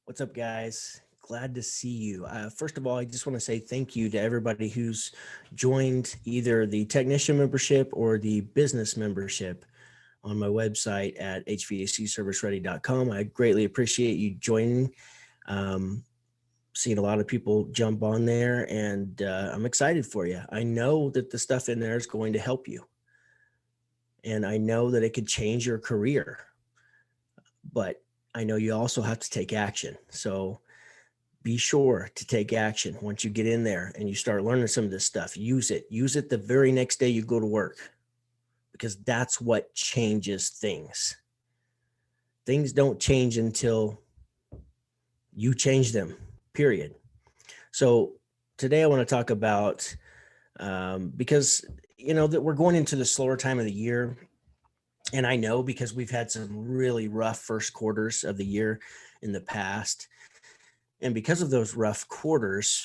What's up, guys? Glad to see you. First of all, I just want to say thank you to everybody who's joined either the technician membership or the business membership on my website at hvacserviceready.com. I greatly appreciate you joining. Um, Seeing a lot of people jump on there, and I'm excited for you. I know that the stuff in there is going to help you, and I know that it could change your career, but I know you also have to take action. So be sure to take action once you get in there and you start learning some of this stuff. Use it the very next day you go to work, because that's what changes things. Things don't change until you change them, period. So today I want to talk about, because that we're going into the slower time of the year. And I know because we've had some really rough first quarters of the year in the past. And because of those rough quarters,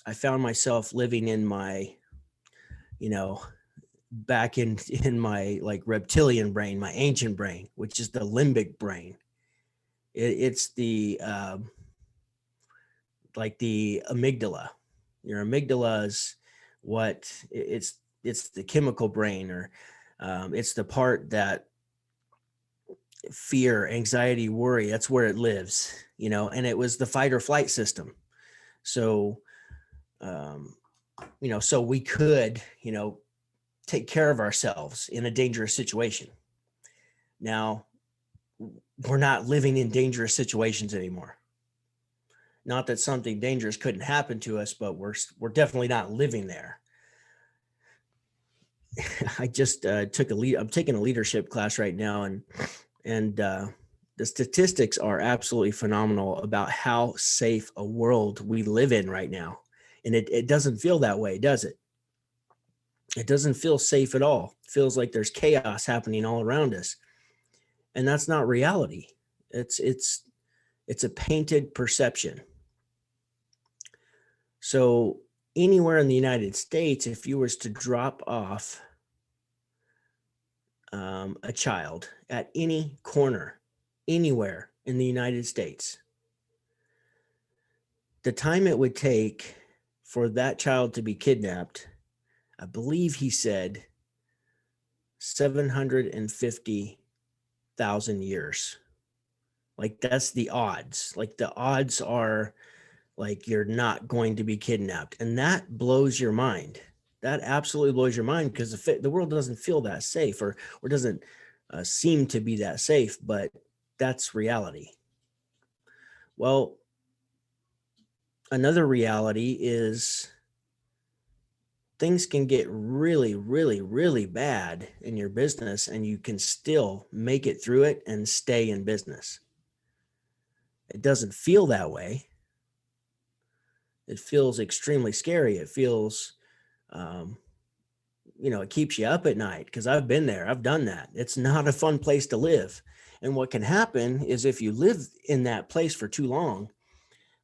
I found myself living in my, you know, back in my like reptilian brain, my ancient brain, which is the limbic brain. It's the like the amygdala. Your amygdala is what it's the chemical brain, or it's the part that fear, anxiety, worry, that's where it lives, and it was the fight or flight system. So um, so we could, take care of ourselves in a dangerous situation. Now, we're not living in dangerous situations anymore. Not that something dangerous couldn't happen to us, but we're definitely not living there. I just I'm taking a leadership class right now, and the statistics are absolutely phenomenal about how safe a world we live in right now. And it doesn't feel that way, does it? It doesn't feel safe at all. It feels like there's chaos happening all around us. And that's not reality. It's a painted perception. So anywhere in the United States, if you was to drop off a child at any corner, anywhere in the United States, the time it would take for that child to be kidnapped, I believe he said 750,000 years. Like that's the odds. Like the odds are like you're not going to be kidnapped. And that blows your mind. That absolutely blows your mind, because the world doesn't feel that safe, or doesn't seem to be that safe, but that's reality. Well, another reality is things can get really, really, really bad in your business, and you can still make it through it and stay in business. It doesn't feel that way. It feels extremely scary. It feels, it keeps you up at night, because I've been there. I've done that. It's not a fun place to live. And what can happen is if you live in that place for too long,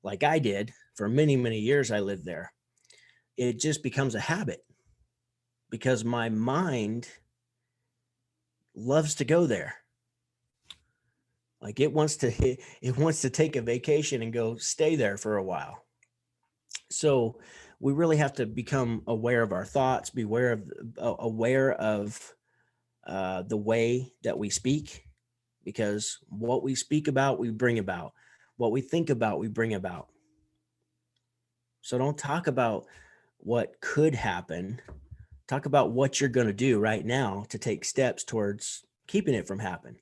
like I did for many, many years, I lived there, it just becomes a habit, because my mind loves to go there. Like it wants to take a vacation and go stay there for a while. So we really have to become aware of our thoughts, aware of the way that we speak, because what we speak about, we bring about. What we think about, we bring about. So don't talk about what could happen. Talk about what you're going to do right now to take steps towards keeping it from happening.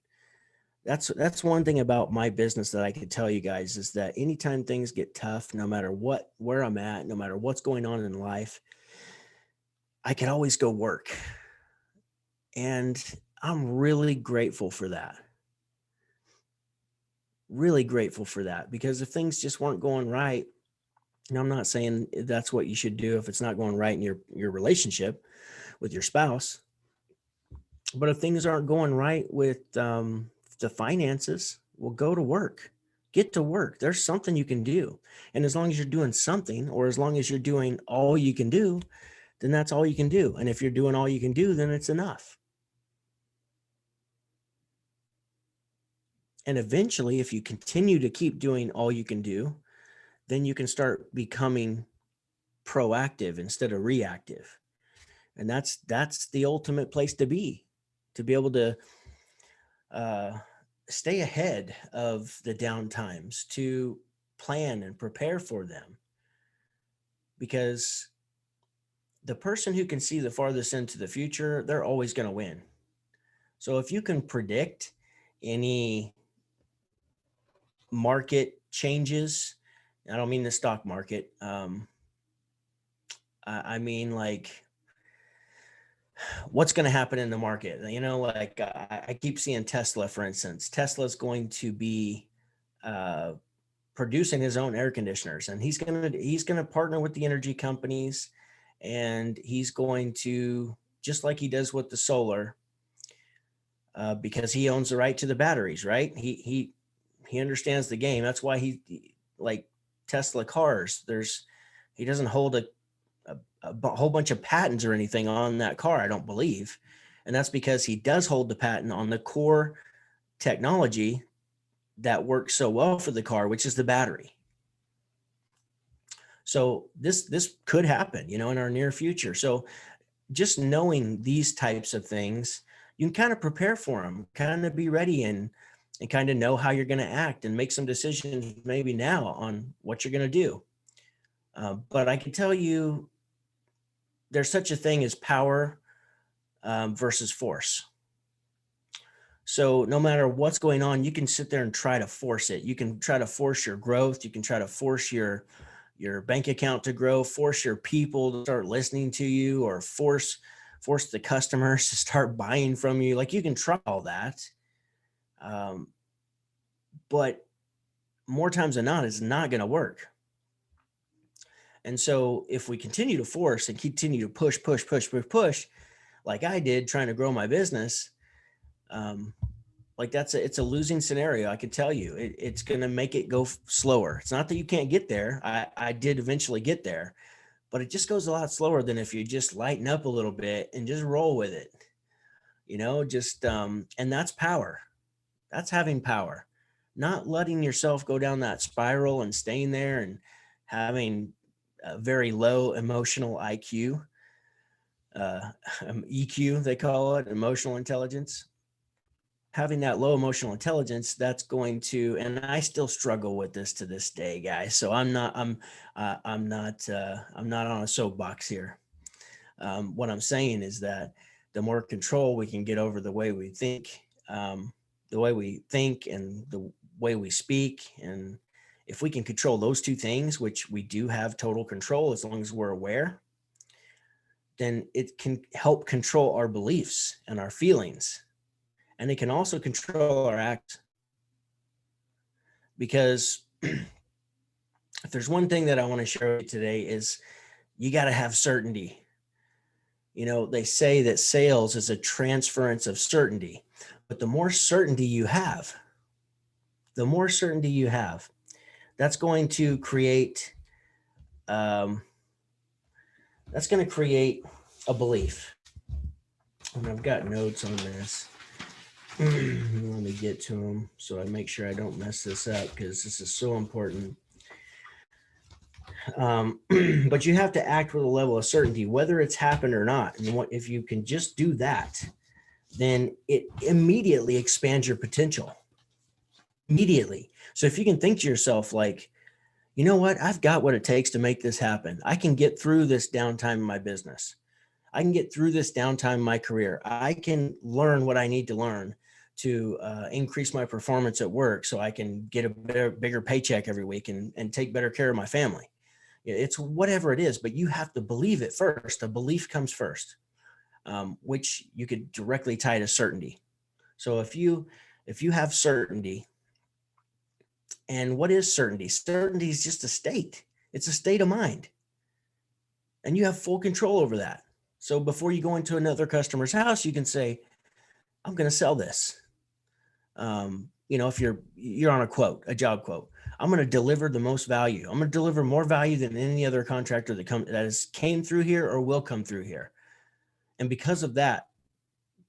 That's one thing about my business that I could tell you guys, is that anytime things get tough, no matter where I'm at, no matter what's going on in life, I can always go work. And I'm really grateful for that. Really grateful for that, because if things just weren't going right, and I'm not saying that's what you should do if it's not going right in your relationship with your spouse, but if things aren't going right with the finances, well, go to work. Get to work. There's something you can do. And as long as you're doing something, or as long as you're doing all you can do, then that's all you can do. And if you're doing all you can do, then it's enough. And eventually, if you continue to keep doing all you can do, then you can start becoming proactive instead of reactive. And that's the ultimate place to be able to uh, stay ahead of the downtimes, to plan and prepare for them. Because the person who can see the farthest into the future, they're always going to win. So if you can predict any market changes, I don't mean the stock market. I mean like what's going to happen in the market. Like I keep seeing Tesla, for instance. Tesla's going to be uh, producing his own air conditioners, and he's gonna partner with the energy companies, and he's going to, just like he does with the solar, because he owns the right to the batteries, right? He understands the game. That's why like Tesla cars. He doesn't hold a whole bunch of patents or anything on that car, I don't believe, and that's because he does hold the patent on the core technology that works so well for the car, which is the battery. So this could happen, in our near future. So just knowing these types of things, you can kind of prepare for them, kind of be ready, and kind of know how you're going to act and make some decisions maybe now on what you're going to do. But I can tell you, there's such a thing as power versus force. So no matter what's going on, you can sit there and try to force it. You can try to force your growth. You can try to force your bank account to grow, force your people to start listening to you, or force the customers to start buying from you. Like, you can try all that. Um, but more times than not, it's not going to work. And so if we continue to force and continue to push, like I did trying to grow my business, like it's a losing scenario. I can tell you, it's going to make it go slower. It's not that you can't get there. I did eventually get there, but it just goes a lot slower than if you just lighten up a little bit and just roll with it, just, and that's power. That's having power, not letting yourself go down that spiral and staying there and having a very low emotional IQ, EQ, they call it, emotional intelligence. Having that low emotional intelligence, that's going to, and I still struggle with this to this day, guys. So I'm not on a soapbox here. What I'm saying is that the more control we can get over the way we think and the way we speak, and if we can control those two things, which we do have total control as long as we're aware, then it can help control our beliefs and our feelings, and it can also control our acts. Because if there's one thing that I want to share with you today, is you got to have certainty. They say that sales is a transference of certainty, but the more certainty you have, that's going to create, um, a belief. And I've got notes on this. Let me get to them so I make sure I don't mess this up, because this is so important. But you have to act with a level of certainty, whether it's happened or not. And if you can just do that, then it immediately expands your potential. Immediately. So if you can think to yourself, like, you know what, I've got what it takes to make this happen. I can get through this downtime in my business. I can get through this downtime in my career. I can learn what I need to learn to increase my performance at work, so I can get a bigger paycheck every week and take better care of my family. It's whatever it is, but you have to believe it first. The belief comes first, which you could directly tie to certainty. So if you have certainty, and what is certainty? Certainty is just a state. It's a state of mind, and you have full control over that. So before you go into another customer's house, you can say, I'm going to sell this. If you're on a job quote, I'm going to deliver the most value. I'm going to deliver more value than any other contractor that has came through here or will come through here. And because of that,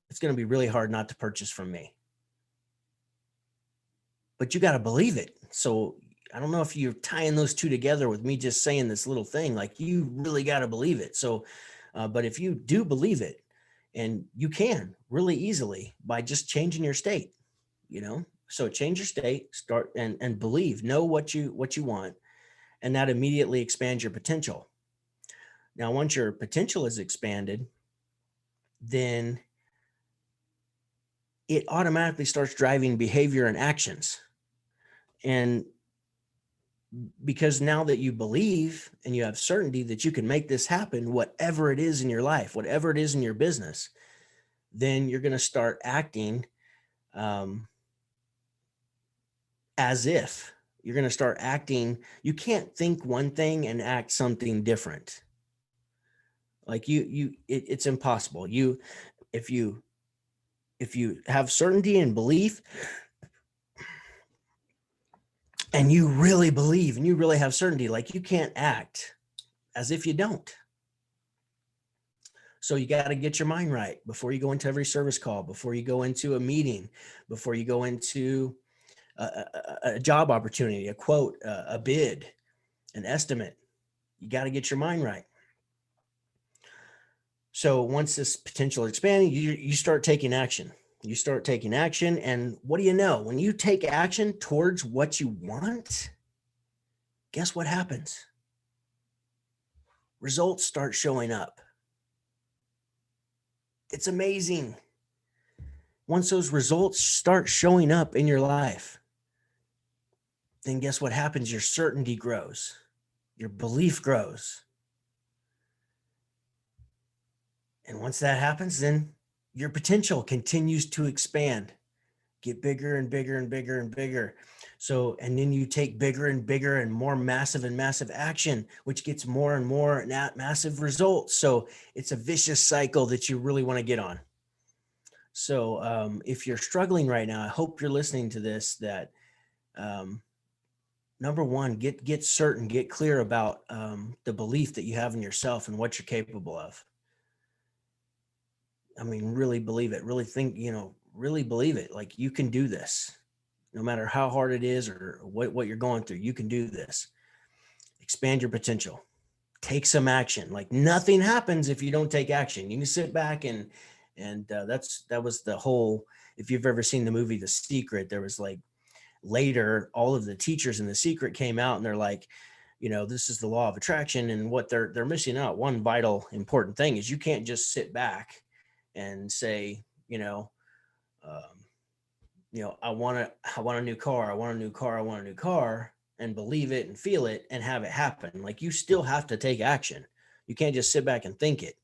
it's going to be really hard not to purchase from me. but you got to believe it. So I don't know if you're tying those two together with me just saying this little thing, like you really got to believe it. So, but if you do believe it, and you can really easily by just changing your state, so change your state, start and believe, know what you want, and that immediately expands your potential. Now, once your potential is expanded, then it automatically starts driving behavior and actions. And because now that you believe and you have certainty that you can make this happen, whatever it is in your life, whatever it is in your business, then you're going to start acting um, as if you're going to start acting. You can't think one thing and act something different. Like it's impossible. If you if you have certainty and belief, and you really believe and you really have certainty, like you can't act as if you don't. So you got to get your mind right before you go into every service call, before you go into a meeting, before you go into a job opportunity, a quote, a bid, an estimate. You got to get your mind right. So once this potential is expanding, you start taking action. You start taking action. And what do you know? When you take action towards what you want, guess what happens? Results start showing up. It's amazing. Once those results start showing up in your life, then guess what happens? Your certainty grows, your belief grows. And once that happens, then your potential continues to expand, get bigger and bigger and bigger and bigger. So, and then you take bigger and bigger and more massive and massive action, which gets more and more massive results. So it's a vicious cycle that you really want to get on. So if you're struggling right now, I hope you're listening to this, that number one, get certain, get clear about the belief that you have in yourself and what you're capable of. I mean, really believe it, really think, really believe it. Like you can do this, no matter how hard it is or what you're going through, you can do this. Expand your potential, take some action. Like nothing happens if you don't take action. You can sit back and that was the whole, if you've ever seen the movie The Secret, there was like later, all of the teachers in The Secret came out and they're like, this is the law of attraction. And what they're missing out, one vital important thing is you can't just sit back and say, I want a new car. I want a new car. I want a new car, and believe it and feel it and have it happen. Like you still have to take action. You can't just sit back and think it.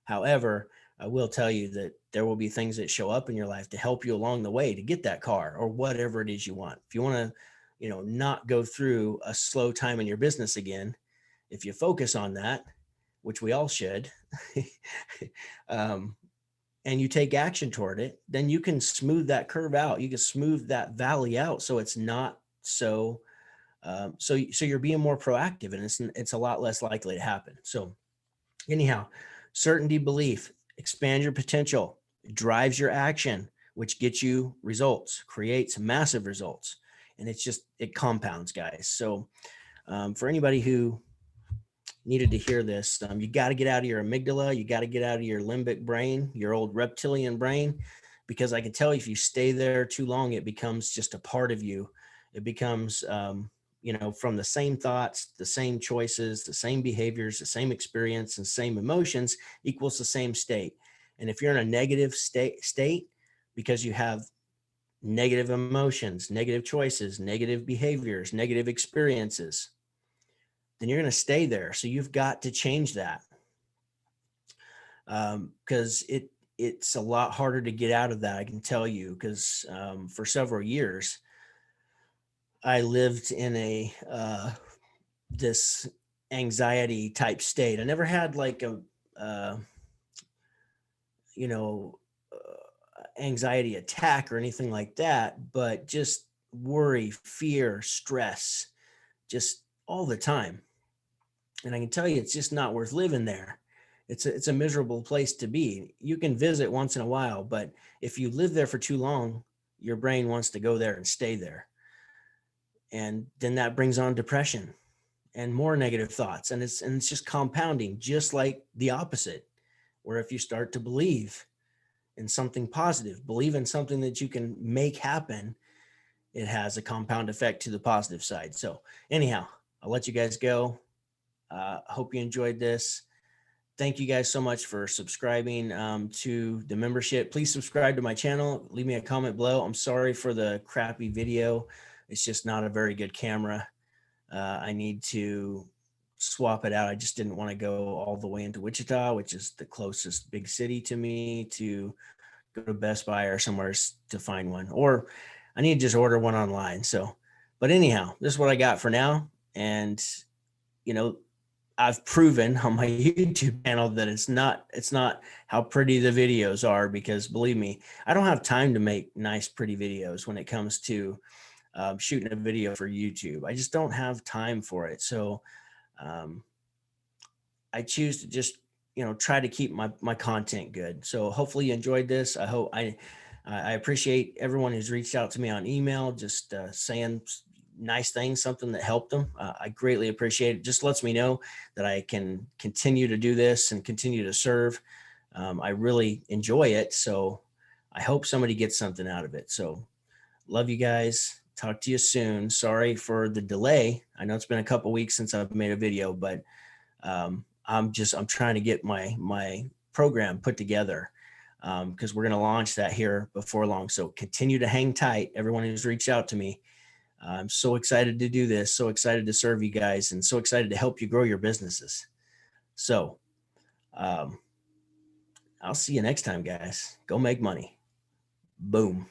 However, I will tell you that there will be things that show up in your life to help you along the way to get that car or whatever it is you want. If you want to, not go through a slow time in your business again, if you focus on that, which we all should, and you take action toward it, then you can smooth that curve out. You can smooth that valley out so it's not so. So you're being more proactive, and it's a lot less likely to happen. So anyhow, certainty, belief, expand your potential, drives your action, which gets you results, creates massive results, and it compounds, guys. So for anybody who needed to hear this, you got to get out of your amygdala, you got to get out of your limbic brain, your old reptilian brain, because I can tell you, if you stay there too long, it becomes just a part of you. It becomes from the same thoughts, the same choices, the same behaviors, the same experience, and same emotions equals the same state. And if you're in a negative state because you have negative emotions, negative choices, negative behaviors, negative experiences, then you're going to stay there. So you've got to change that, because it's a lot harder to get out of that, I can tell you, because for several years, I lived in this anxiety type state. I never had like a, anxiety attack or anything like that, but just worry, fear, stress, just all the time. And I can tell you, it's just not worth living there. It's a miserable place to be. You can visit once in a while, but if you live there for too long, your brain wants to go there and stay there. And then that brings on depression and more negative thoughts. And it's just compounding, just like the opposite, where if you start to believe in something positive, believe in something that you can make happen, it has a compound effect to the positive side. So anyhow, I'll let you guys go. Hope you enjoyed this. Thank you guys so much for subscribing to the membership. Please subscribe to my channel. Leave me a comment below. I'm sorry for the crappy video. It's just not a very good camera. I need to swap it out. I just didn't want to go all the way into Wichita, which is the closest big city to me, to go to Best Buy or somewhere to find one, or I need to just order one online. So, but anyhow, this is what I got for now. And, you know, I've proven on my YouTube channel that it's not how pretty the videos are, because believe me, I don't have time to make nice, pretty videos when it comes to shooting a video for YouTube. I just don't have time for it. So um, I choose to just, try to keep my content good. So hopefully you enjoyed this. I appreciate everyone who's reached out to me on email, just saying nice things, something that helped them. I greatly appreciate it. Just lets me know that I can continue to do this and continue to serve. I really enjoy it. So I hope somebody gets something out of it. So love you guys. Talk to you soon. Sorry for the delay. I know it's been a couple weeks since I've made a video, but I'm trying to get my program put together, because we're going to launch that here before long. So continue to hang tight, everyone who's reached out to me. I'm so excited to do this, so excited to serve you guys, and so excited to help you grow your businesses. So I'll see you next time, guys. Go make money. Boom.